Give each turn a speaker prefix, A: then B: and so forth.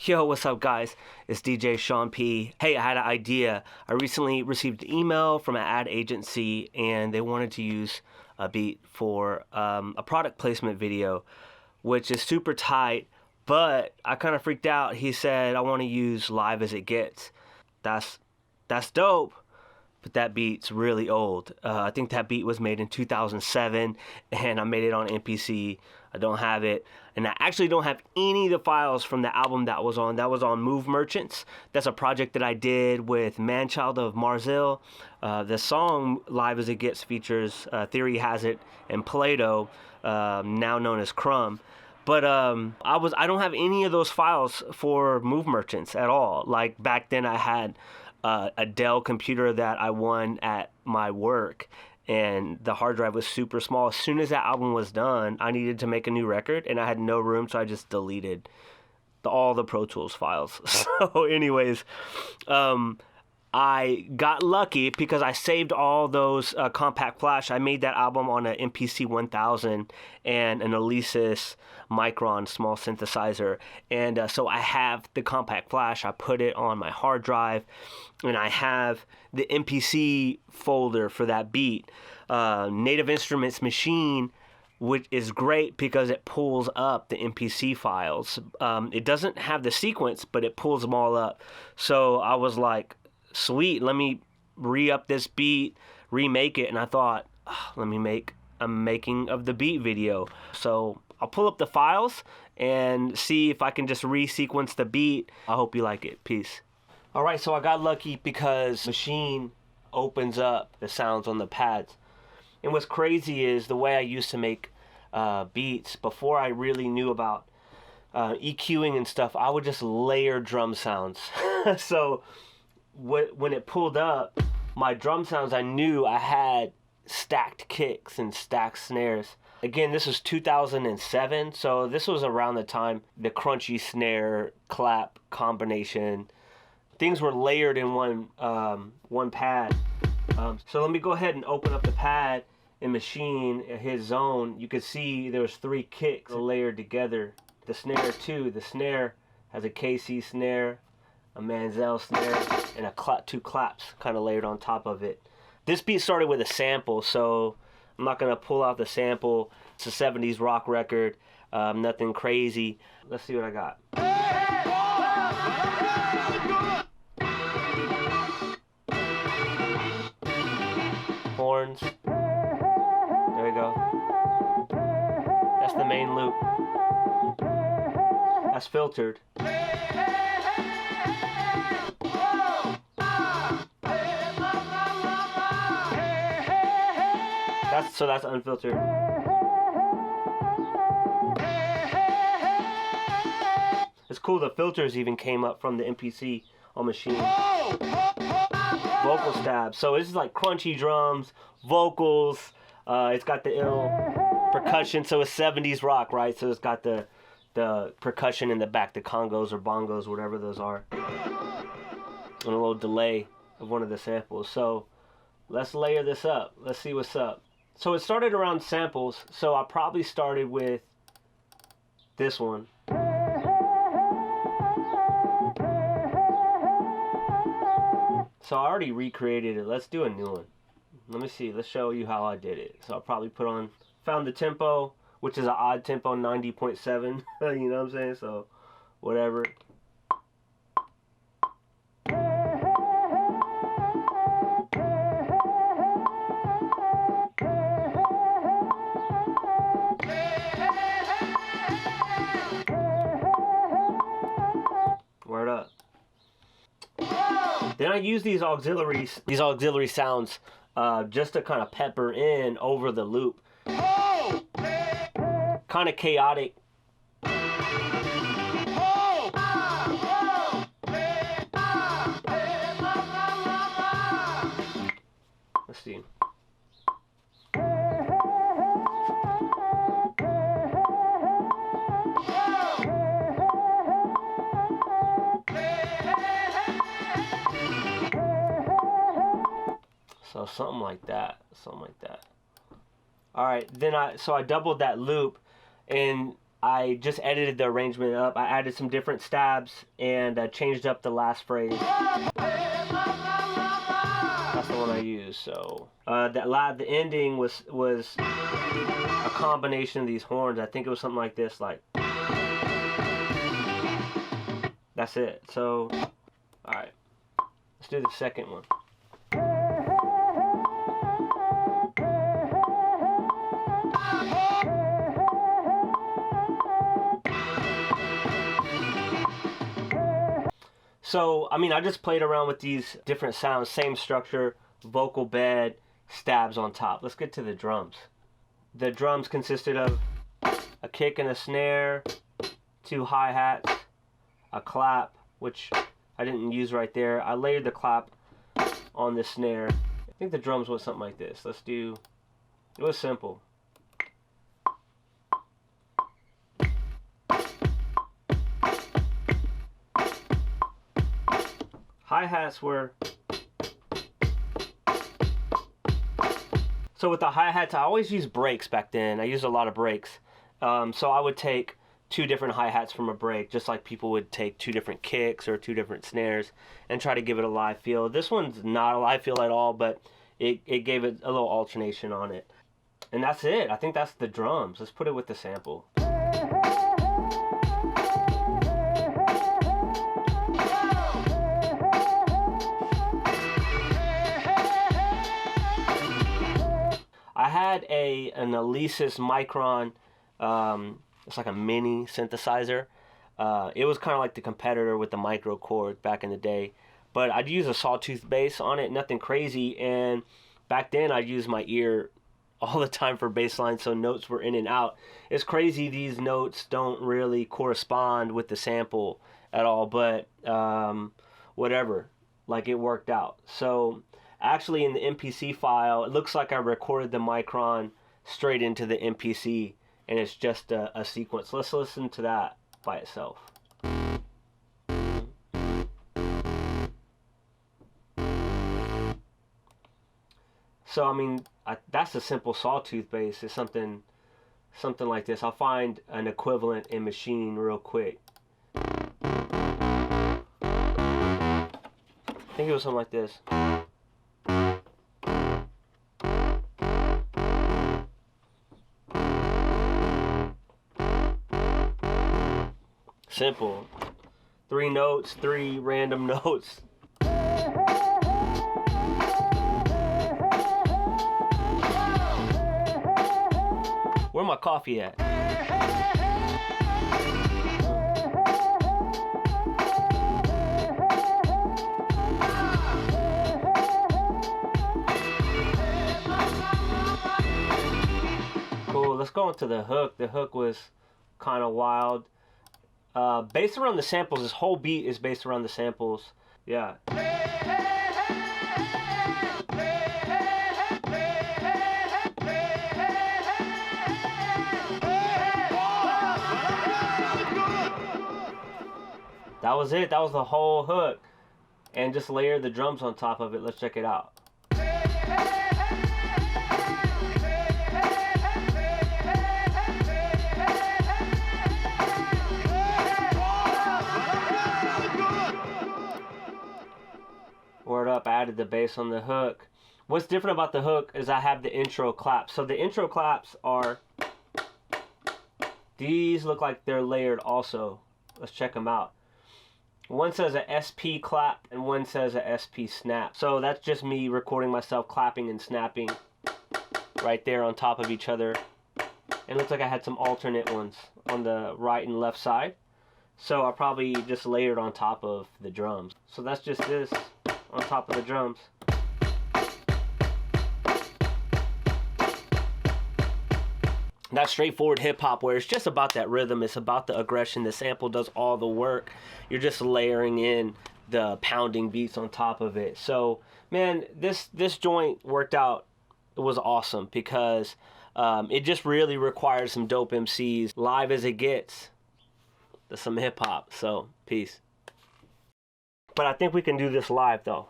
A: Yo, what's up, guys? It's DJ Sean P. Hey, I had an idea. I recently received an email from an ad agency, and they wanted to use a beat for a product placement video, which is super tight, but I kind of freaked out. He said, I want to use Live as It Gets. That's dope, but that beat's really old. I think that beat was made in 2007, and I made it on MPC. I don't have it, and I actually don't have any of the files from the album that was on. That was on Move Merchants. That's a project that I did with Manchild of Marzil. The song Live as It Gets features Theory Has It and Plato, now known as Crumb. But I don't have any of those files for Move Merchants at all. Like back then I had a Dell computer that I won at my work, and the hard drive was super small. As soon as that album was done, I needed to make a new record, and I had no room, so I just deleted all the Pro Tools files. So anyways, I got lucky because I saved all those compact flash. I made that album on an MPC 1000 and an Alesis Micron small synthesizer. And so I have the compact flash. I put it on my hard drive, and I have the MPC folder for that beat. Native Instruments Maschine, which is great because it pulls up the MPC files. It doesn't have the sequence, but it pulls them all up. So I was like, sweet, let me re-up this beat, remake it, and I thought, let me make a making of the beat video. So I'll pull up the files and see if I can just re-sequence the beat. I hope you like it. Peace. Alright, so I got lucky because Maschine opens up the sounds on the pads. And what's crazy is the way I used to make beats, before I really knew about EQing and stuff, I would just layer drum sounds. So when it pulled up my drum sounds, I knew I had stacked kicks and stacked snares. Again, this was 2007, so this was around the time the crunchy snare clap combination, things were layered in one pad. So let me go ahead and open up the pad in Maschine, his zone. You could see there was 3 kicks layered together. The snare too. The snare has a KC snare, a Manziel snare, and 2 claps kind of layered on top of it. This beat started with a sample, so I'm not going to pull out the sample. It's a 70s rock record, nothing crazy. Let's see what I got. Horns. There we go. That's the main loop. That's filtered. That's unfiltered. It's cool, the filters even came up from the MPC on Maschine. Vocal stab. So this is like crunchy drums, vocals. It's got the ill percussion. So it's 70s rock, right? So it's got the percussion in the back, the congos or bongos, whatever those are, and a little delay of one of the samples. So let's layer this up. Let's see what's up. So it started around samples, so I probably started with this one. So I already recreated it. Let's do a new one. Let me see. Let's show you how I did it. So I'll probably found the tempo, which is an odd tempo, 90.7. You know what I'm saying? So whatever. Word up. Then I use these auxiliary sounds just to kind of pepper in over the loop. Kind of chaotic. Let's see. So something like that. All right, then I doubled that loop, and I just edited the arrangement up. I added some different stabs and changed up the last phrase. That's the one I used. So the ending was a combination of these horns. I think it was something like this, like that's it. So all right, let's do the second one. So, I mean, I just played around with these different sounds, same structure, vocal bed, stabs on top. Let's get to the drums. The drums consisted of a kick and a snare, 2 hi-hats, a clap, which I didn't use right there. I layered the clap on the snare. I think the drums was something like this. It was simple. Hi-hats were... So with the hi-hats, I always used breaks back then. I used a lot of breaks. So I would take 2 different hi-hats from a break, just like people would take 2 different kicks or 2 different snares and try to give it a live feel. This one's not a live feel at all, but it gave it a little alternation on it. And that's it. I think that's the drums. Let's put it with the sample. I had an Alesis Micron, it's like a mini synthesizer. It was kind of like the competitor with the micro chord back in the day. But I'd use a sawtooth bass on it, nothing crazy. And back then I'd use my ear all the time for bass lines, so notes were in and out. It's crazy these notes don't really correspond with the sample at all, but whatever, like it worked out. So actually in the MPC file, it looks like I recorded the Micron straight into the MPC, and it's just a sequence. Let's listen to that by itself. So I mean, that's a simple sawtooth bass. It's something like this. I'll find an equivalent in Maschine real quick. I think it was something like this. Simple. 3 notes, 3 random notes. Where my coffee at? Cool, let's go into the hook. The hook was kind of wild. Based around the samples, this whole beat is based around the samples. Yeah. That was it. That was the whole hook. And just layer the drums on top of it. Let's check it out. Word up, I added the bass on the hook. What's different about the hook is I have the intro claps. So the intro claps are, these look like they're layered also. Let's check them out. One says a SP clap and one says a SP snap. So that's just me recording myself clapping and snapping right there on top of each other. It looks like I had some alternate ones on the right and left side. So I probably just layered on top of the drums. So that's just this on top of the drums. That's straightforward hip-hop where it's just about that rhythm. It's about the aggression. The sample does all the work. You're just layering in the pounding beats on top of it. So, man, this joint worked out. It was awesome because it just really requires some dope MCs. Live as it gets. There's some hip-hop. So, peace. But I think we can do this live, though.